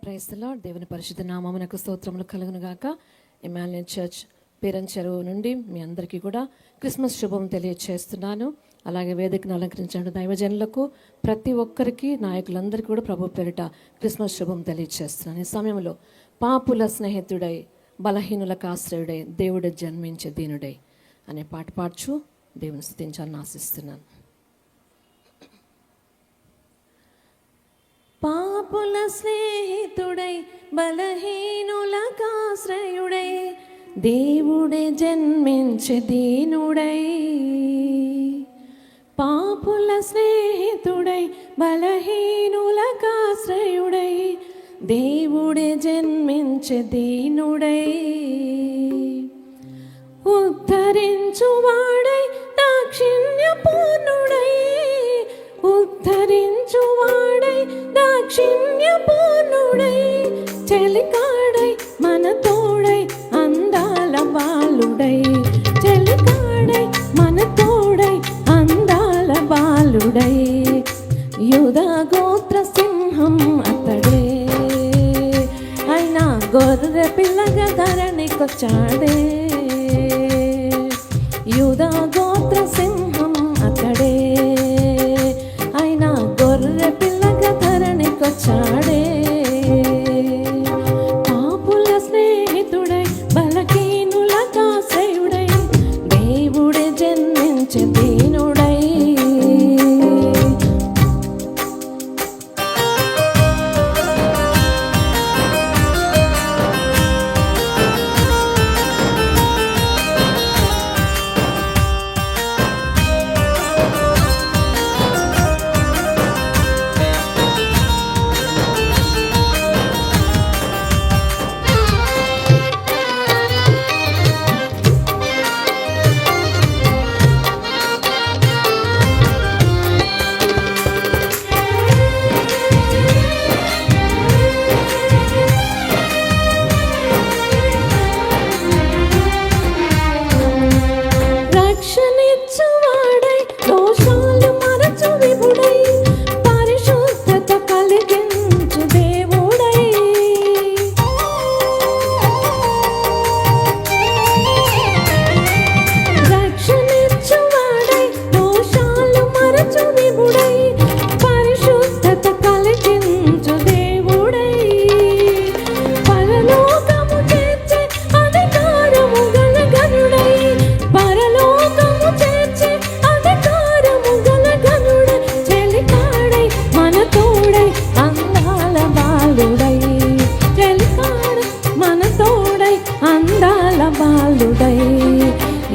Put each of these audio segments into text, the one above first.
Praise the lord. దేవుని పరిశుద్ధ నామమునకు స్తోత్రములు కలుగును గాక. ఇమ్మాన్యుయల్ చర్చ్ పేరంచెరువు నుండి మీ అందరికీ కూడా క్రిస్మస్ శుభం తెలియచేస్తున్నాను. అలాగే వేదికను అలంకరించిన దైవజనులకు ప్రతి ఒక్కరికి నాయకులందరికీ కూడా ప్రభు పేరిట క్రిస్మస్ శుభం తెలియచేస్తున్నాను. ఈ సమయంలో పాపుల స్నేహితుడై బలహీనులకు ఆశ్రయుడై దేవుడు జన్మించే దీనుడై అనే పాట పాడుచు దేవుని స్తుతించాలని ఆశిస్తున్నాను. పాపుల స్నేహితుడై బలహీనులకు ఆశ్రయుడై దేవుడే జన్మించే దీనుడై. పాపుల స్నేహితుడై బలహీనులకు ఆశ్రయుడై దేవుడే జన్మించే దీనుడై. ఉద్ధరించువాడై దాక్షిణ్యపూర్ణుడై ఉద్ధరించువాడై దాక్షిణ్యపూర్ణుడై చెలికాడై మన తోడై అందాల బాలుడై చెలికాడై మన తోడై అందాల బాలుడై. యూదా గోత్ర సింహం అతడే అయినా గొర్రె పిల్లగా ధరణికొచ్చాడే. యూదా గోత్ర సింహం అతడే అయినా గొర్రె పిల్లగా ధరణికొచ్చాడే. పాపుల స్నేహితుడై బలహీనులకు ఆశ్రయుడై దేవుడే జన్మించే దీనుడై.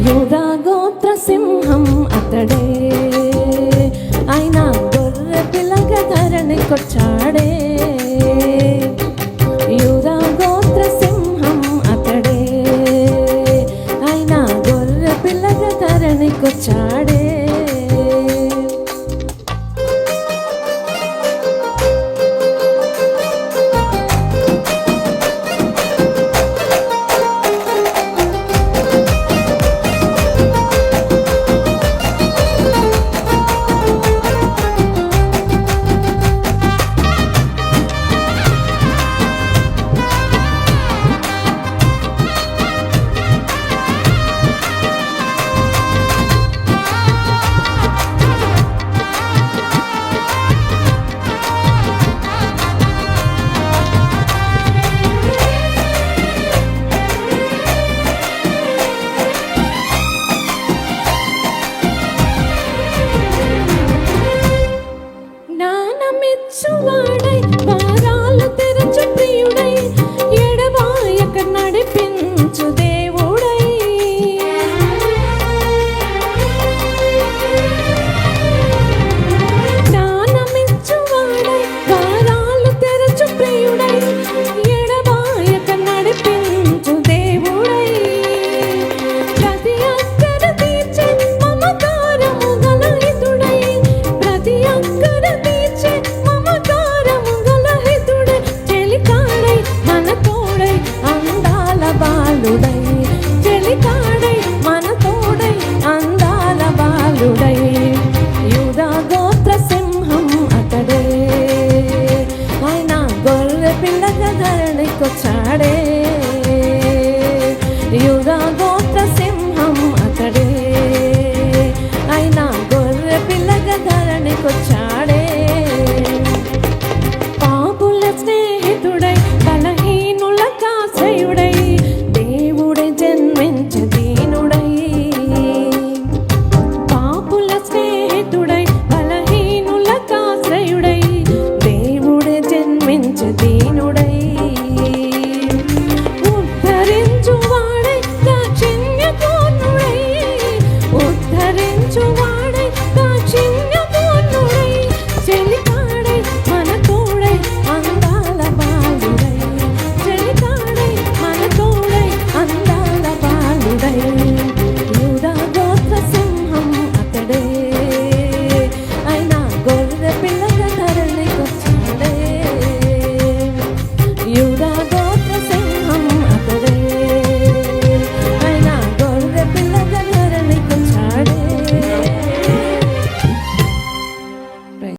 యూదా గోత్ర సింహం అతడే అయినా గొర్రె పిల్లగా ధరణికొచ్చాడే. యూదా గోత్ర సింహం అతడే అయినా గొర్రె పిల్లగా ధరణికొచ్చాడే. జ్ఞానమిచ్చువాడై వారాలు తెరచు ప్రియుడై